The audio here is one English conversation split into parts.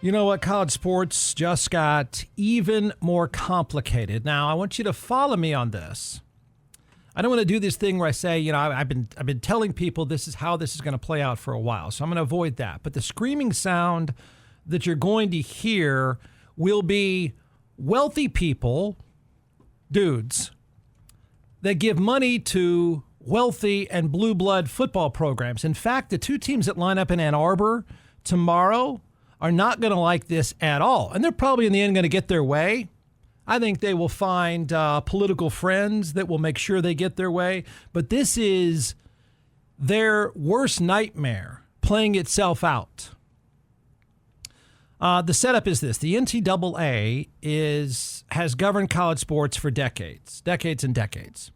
You know what? College sports just got even more complicated. Now, I want you to follow me on this. I don't want to do this thing where I say, I've been telling people this is how this is going to play out for a while, so I'm going to avoid that. But the screaming sound that you're going to hear will be wealthy people, dudes, that give money to wealthy and blue blood football programs. In fact, the two teams that line up in Ann Arbor tomorrow are not going to like this at all. And they're probably in the end going to get their way. I think they will find political friends that will make sure they get their way. But this is their worst nightmare playing itself out. The setup is this. The NCAA has governed college sports for decades and decades.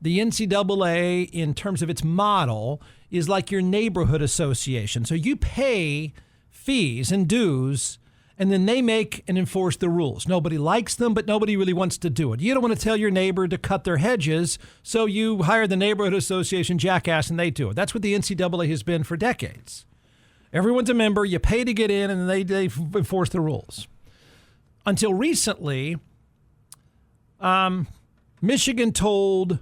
The NCAA, in terms of its model, is like your neighborhood association. So you pay fees and dues, and then they make and enforce the rules. Nobody likes them, but nobody really wants to do it. You don't want to tell your neighbor to cut their hedges, so you hire the neighborhood association jackass, and they do it. That's what the NCAA has been for decades. Everyone's a member. You pay to get in, and they enforce the rules. Until recently, Michigan told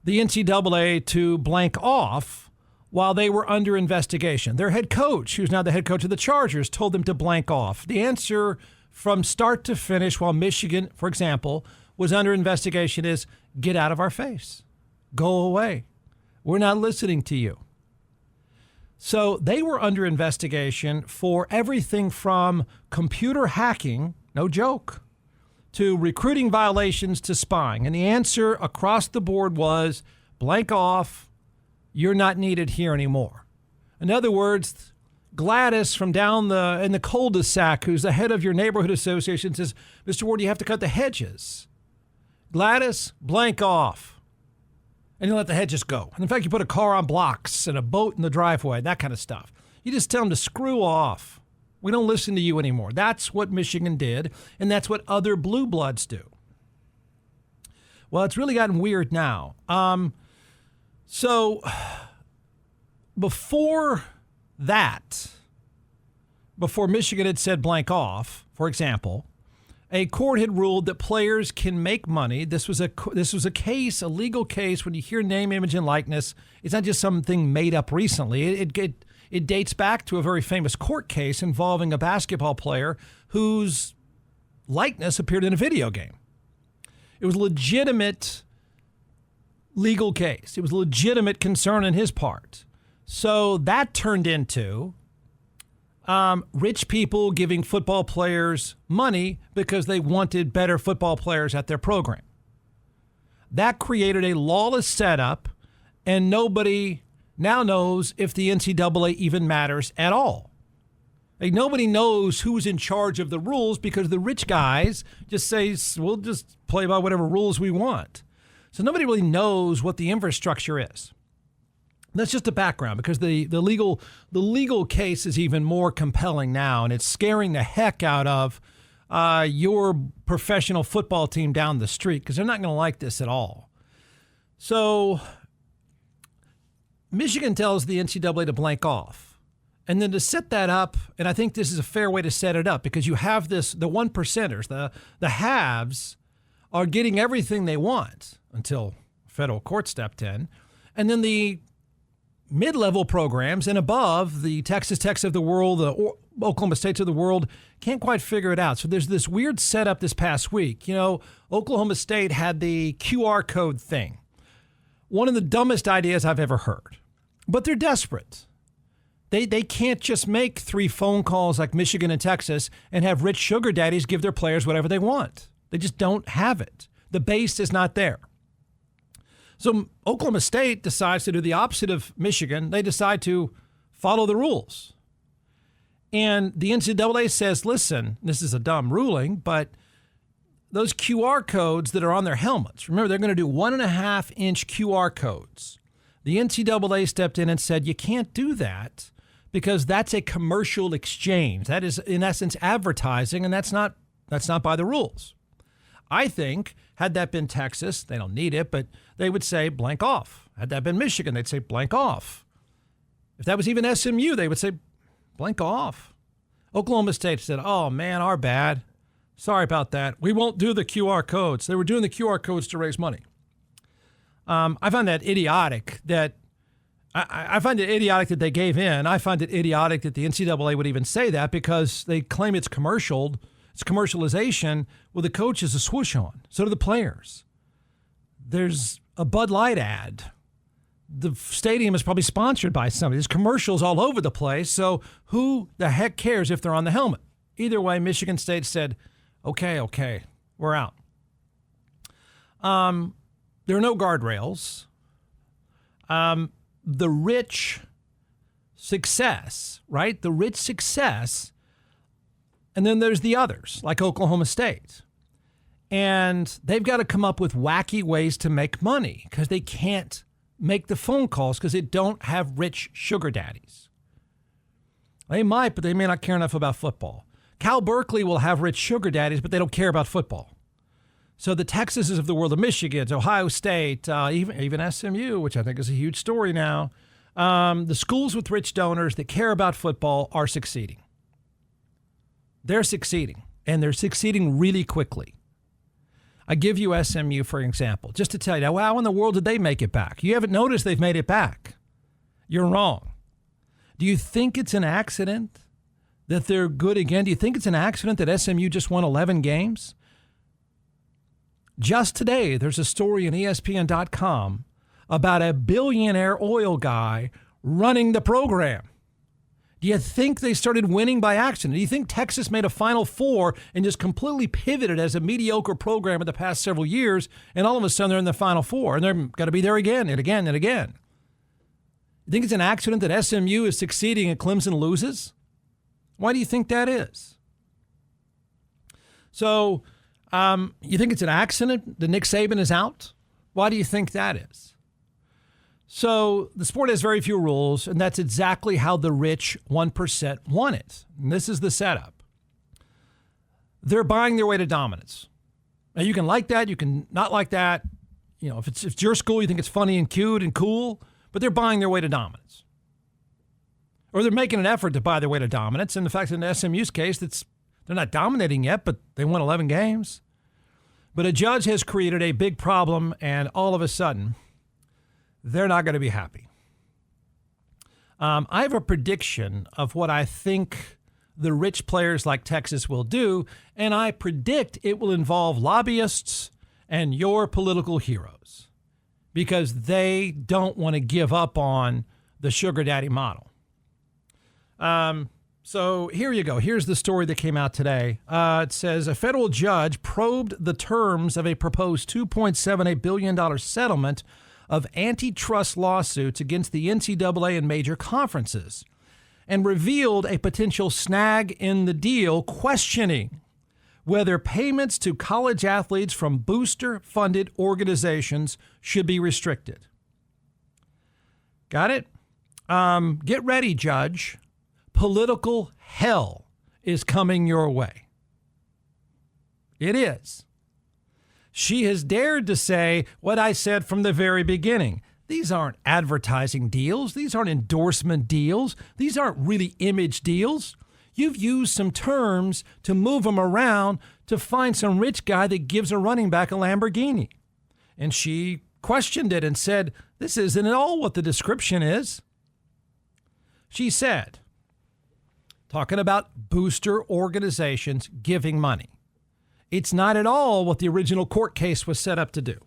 the NCAA to blank off while they were under investigation. Their head coach, who's now the head coach of the Chargers, told them to blank off. The answer from start to finish while Michigan, for example, was under investigation is get out of our face. Go away. We're not listening to you. So they were under investigation for everything from computer hacking, no joke, to recruiting violations to spying. And the answer across the board was blank off. You're not needed here anymore. In other words, Gladys from down in the cul-de-sac, who's the head of your neighborhood association, says, Mr. Ward, you have to cut the hedges. Gladys, blank off. And you let the hedges go. And in fact, you put a car on blocks and a boat in the driveway, that kind of stuff. You just tell them to screw off. We don't listen to you anymore. That's what Michigan did, and that's what other blue bloods do. Well, it's really gotten weird now. So before Michigan had said blank off, for example, a court had ruled that players can make money. This was a case, a legal case. When you hear name, image, and likeness, it's not just something made up recently. It dates back to a very famous court case involving a basketball player whose likeness appeared in a video game. It was a legitimate legal case. It was a legitimate concern on his part. So that turned into rich people giving football players money because they wanted better football players at their program. That created a lawless setup, and nobody now knows if the NCAA even matters at all. Like, nobody knows who's in charge of the rules because the rich guys just say, we'll just play by whatever rules we want. So nobody really knows what the infrastructure is. That's just a background, because the legal case is even more compelling now, and it's scaring the heck out of your professional football team down the street, because they're not going to like this at all. So Michigan tells the NCAA to blank off. And then to set that up, and I think this is a fair way to set it up, because you have the one percenters, the haves are getting everything they want until federal court stepped in. And then the mid-level programs and above, the Texas Techs of the world, the Oklahoma States of the world, can't quite figure it out. So there's this weird setup this past week. Oklahoma State had the QR code thing. One of the dumbest ideas I've ever heard. But they're desperate. They can't just make 3 phone calls like Michigan and Texas and have rich sugar daddies give their players whatever they want. They just don't have it. The base is not there. So Oklahoma State decides to do the opposite of Michigan. They decide to follow the rules. And the NCAA says, listen, this is a dumb ruling, but those QR codes that are on their helmets, remember, they're going to do 1.5-inch QR codes. The NCAA stepped in and said, you can't do that because that's a commercial exchange. That is, in essence, advertising, and that's not by the rules. I think, had that been Texas, they don't need it, but they would say blank off. Had that been Michigan, they'd say blank off. If that was even SMU, they would say blank off. Oklahoma State said, oh, man, our bad. Sorry about that. We won't do the QR codes. They were doing the QR codes to raise money. I find that idiotic that I find it idiotic that they gave in. I find it idiotic that the NCAA would even say that because they claim it's commercial. It's commercialization. Well, the coach is a swoosh on. So do the players. There's a Bud Light ad. The stadium is probably sponsored by somebody. There's commercials all over the place. So who the heck cares if they're on the helmet? Either way, Michigan State said, okay, we're out. There are no guardrails. The rich success, right? The rich success. And then there's the others, like Oklahoma State. And they've got to come up with wacky ways to make money because they can't make the phone calls because they don't have rich sugar daddies. They might, but they may not care enough about football. Cal Berkeley will have rich sugar daddies, but they don't care about football. So the Texases of the world, the Michigans, Ohio State, even SMU, which I think is a huge story now, the schools with rich donors that care about football are succeeding. They're succeeding, and they're succeeding really quickly. I give you SMU, for example, just to tell you, how in the world did they make it back? You haven't noticed they've made it back. You're wrong. Do you think it's an accident that they're good again? Do you think it's an accident that SMU just won 11 games? Just today, there's a story on ESPN.com about a billionaire oil guy running the program. Do you think they started winning by accident? Do you think Texas made a Final Four and just completely pivoted as a mediocre program in the past several years, and all of a sudden they're in the Final Four, and they're going to be there again and again and again? You think it's an accident that SMU is succeeding and Clemson loses? Why do you think that is? So, you think it's an accident that Nick Saban is out? Why do you think that is? So the sport has very few rules, and that's exactly how the rich 1% want it. And this is the setup. They're buying their way to dominance. Now, you can like that. You can not like that. You know, if it's your school, you think it's funny and cute and cool, but they're buying their way to dominance. Or they're making an effort to buy their way to dominance. And the fact in SMU's case, they're not dominating yet, but they won 11 games. But a judge has created a big problem, and all of a sudden, they're not going to be happy. I have a prediction of what I think the rich players like Texas will do, and I predict it will involve lobbyists and your political heroes because they don't want to give up on the sugar daddy model. So here you go. Here's the story that came out today. It says a federal judge probed the terms of a proposed $2.78 billion settlement of antitrust lawsuits against the NCAA and major conferences and revealed a potential snag in the deal, questioning whether payments to college athletes from booster-funded organizations should be restricted. Got it? Get ready, Judge. Political hell is coming your way. It is. She has dared to say what I said from the very beginning. These aren't advertising deals. These aren't endorsement deals. These aren't really image deals. You've used some terms to move them around to find some rich guy that gives a running back a Lamborghini. And she questioned it and said, this isn't at all what the description is. She said, talking about booster organizations giving money. It's not at all what the original court case was set up to do.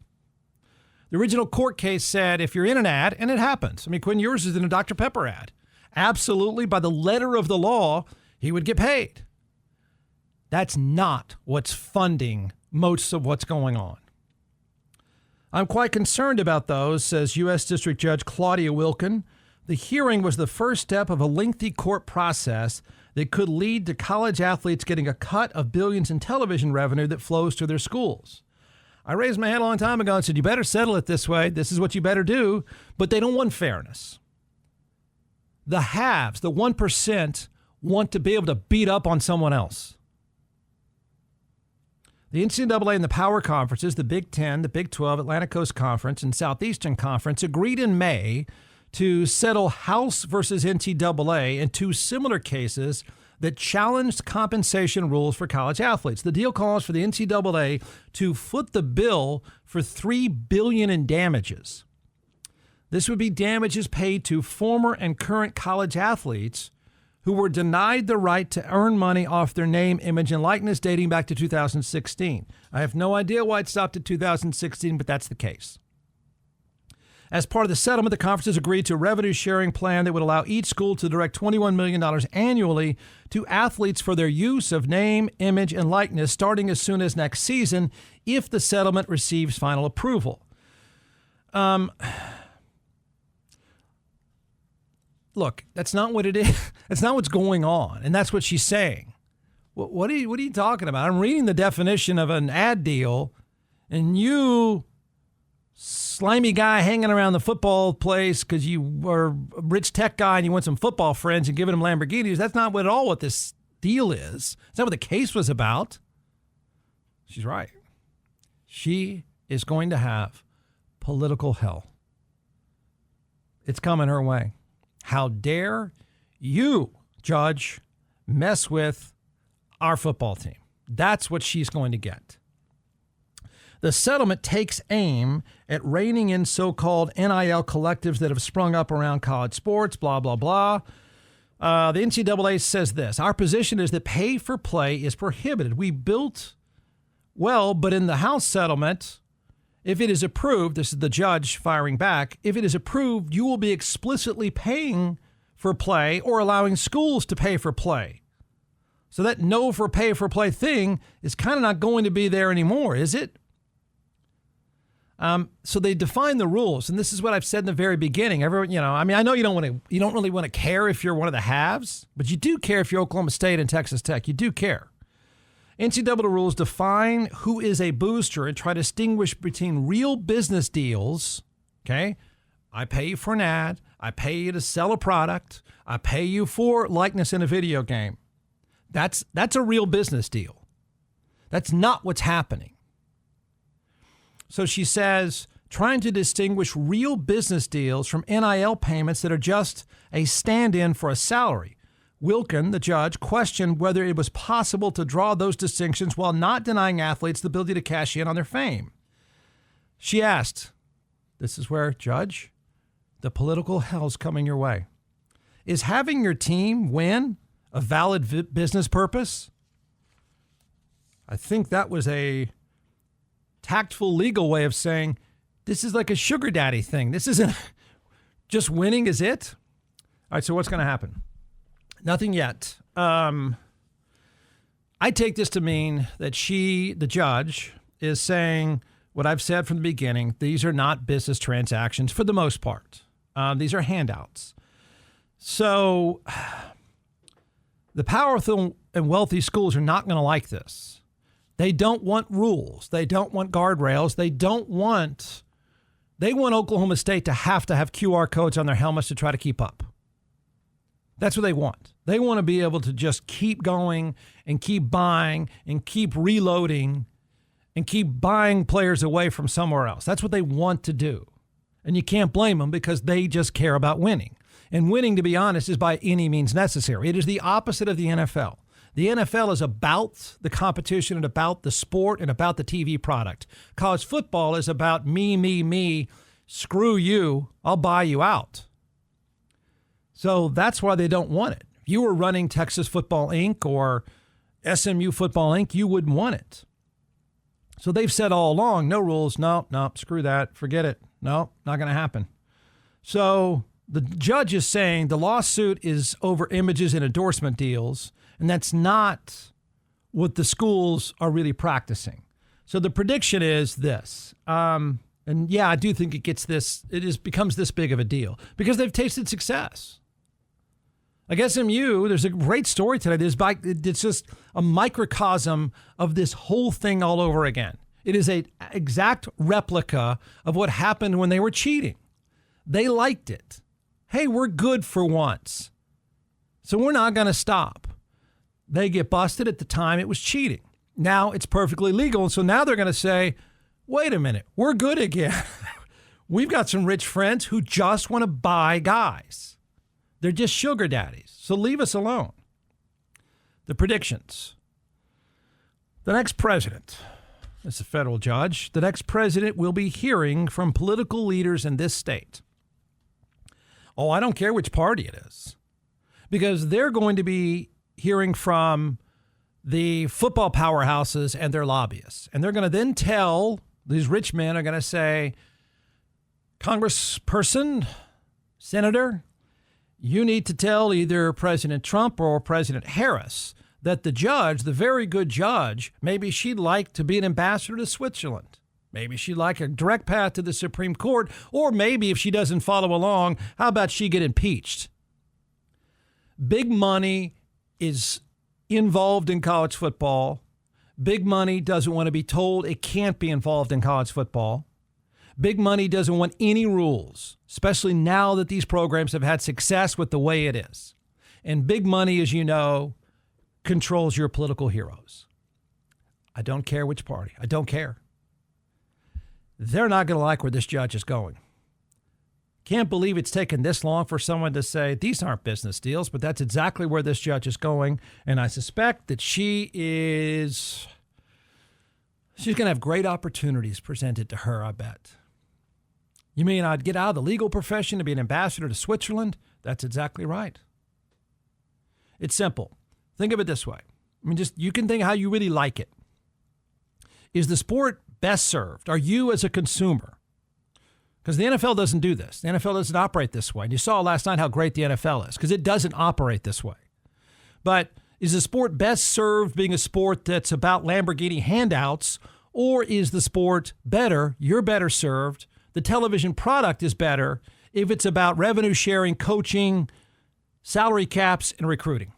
The original court case said if you're in an ad, and it happens. I mean, Quinn Ewers is in a Dr. Pepper ad. Absolutely, by the letter of the law, he would get paid. That's not what's funding most of what's going on. I'm quite concerned about those, says U.S. District Judge Claudia Wilkin. The hearing was the first step of a lengthy court process that could lead to college athletes getting a cut of billions in television revenue that flows to their schools. I raised my hand a long time ago and said, you better settle it this way. This is what you better do. But they don't want fairness. The haves, the 1%, want to be able to beat up on someone else. The NCAA and the power conferences, the Big Ten, the Big 12, Atlantic Coast Conference, and Southeastern Conference agreed in May to settle House versus NCAA in two similar cases that challenged compensation rules for college athletes. The deal calls for the NCAA to foot the bill for $3 billion in damages. This would be damages paid to former and current college athletes who were denied the right to earn money off their name, image, and likeness dating back to 2016. I have no idea why it stopped at 2016, but that's the case. As part of the settlement, the conferences agreed to a revenue-sharing plan that would allow each school to direct $21 million annually to athletes for their use of name, image, and likeness starting as soon as next season if the settlement receives final approval. Look, that's not what it is. That's not what's going on, and that's what she's saying. What are you talking about? I'm reading the definition of an ad deal, and you, slimy guy hanging around the football place because you are a rich tech guy and you want some football friends and giving them Lamborghinis. That's not at all what this deal is. That's not what the case was about. She's right. She is going to have political hell. It's coming her way. How dare you, Judge, mess with our football team? That's what she's going to get. The settlement takes aim at reining in so-called NIL collectives that have sprung up around college sports, blah, blah, blah. The NCAA says this: our position is that pay for play is prohibited. We built well, but in the House settlement, if it is approved, this is the judge firing back, if it is approved, you will be explicitly paying for play or allowing schools to pay for play. So that no for pay for play thing is kind of not going to be there anymore, is it? So they define the rules, and this is what I've said in the very beginning. Everyone, I know you don't really want to care if you're one of the haves, but you do care if you're Oklahoma State and Texas Tech. You do care. NCAA rules define who is a booster and try to distinguish between real business deals. Okay, I pay you for an ad. I pay you to sell a product. I pay you for likeness in a video game. That's a real business deal. That's not what's happening. So she says, trying to distinguish real business deals from NIL payments that are just a stand-in for a salary. Wilkin, the judge, questioned whether it was possible to draw those distinctions while not denying athletes the ability to cash in on their fame. She asked, this is where, Judge, the political hell's coming your way. Is having your team win a valid business purpose? I think that was a tactful legal way of saying this is like a sugar daddy thing. This isn't just winning is it. All right, so what's going to happen? Nothing yet. I take this to mean that she, the judge, is saying what I've said from the beginning. These are not business transactions for the most part. These are handouts. So the powerful and wealthy schools are not going to like this. They don't want rules. They don't want guardrails. They want Oklahoma State to have QR codes on their helmets to try to keep up. That's what they want. They want to be able to just keep going and keep buying and keep reloading and keep buying players away from somewhere else. That's what they want to do. And you can't blame them because they just care about winning. And winning, to be honest, is by any means necessary. It is the opposite of the NFL. The NFL is about the competition and about the sport and about the TV product. College football is about me, screw you, I'll buy you out. So that's why they don't want it. If you were running Texas Football Inc. or SMU Football Inc., you wouldn't want it. So they've said all along, no rules, no, screw that, forget it. No, not going to happen. So the judge is saying the lawsuit is over images and endorsement deals, and that's not what the schools are really practicing. So the prediction is this. And yeah, I do think becomes this big of a deal because they've tasted success. Like SMU, there's a great story today. It's just a microcosm of this whole thing all over again. It is an exact replica of what happened when they were cheating. They liked it. Hey, we're good for once, so we're not going to stop. They get busted. At the time, it was cheating. Now it's perfectly legal, and so now they're going to say, wait a minute, we're good again. We've got some rich friends who just want to buy guys. They're just sugar daddies, so leave us alone. The predictions. The next president is a federal judge. The next president will be hearing from political leaders in this state. Oh, I don't care which party it is, because they're going to be hearing from the football powerhouses and their lobbyists. And they're going to then tell, these rich men are going to say, Congressperson, Senator, you need to tell either President Trump or President Harris that the judge, the very good judge, maybe she'd like to be an ambassador to Switzerland. Maybe she'd like a direct path to the Supreme Court, or maybe if she doesn't follow along, how about she get impeached? Big money is involved in college football. Big money doesn't want to be told it can't be involved in college football. Big money doesn't want any rules, especially now that these programs have had success with the way it is. And big money, as you know, controls your political heroes. I don't care which party. I don't care. They're not going to like where this judge is going. Can't believe it's taken this long for someone to say these aren't business deals, but that's exactly where this judge is going. And I suspect that she's going to have great opportunities presented to her, I bet. You mean I'd get out of the legal profession to be an ambassador to Switzerland? That's exactly right. It's simple. Think of it this way. I mean, just you can think how you really like it. Is the sport best served? Are you as a consumer? Because the NFL doesn't do this. The NFL doesn't operate this way. And you saw last night how great the NFL is, because it doesn't operate this way. But is the sport best served being a sport that's about Lamborghini handouts, or is the sport better, you're better served, the television product is better if it's about revenue sharing, coaching, salary caps, and recruiting?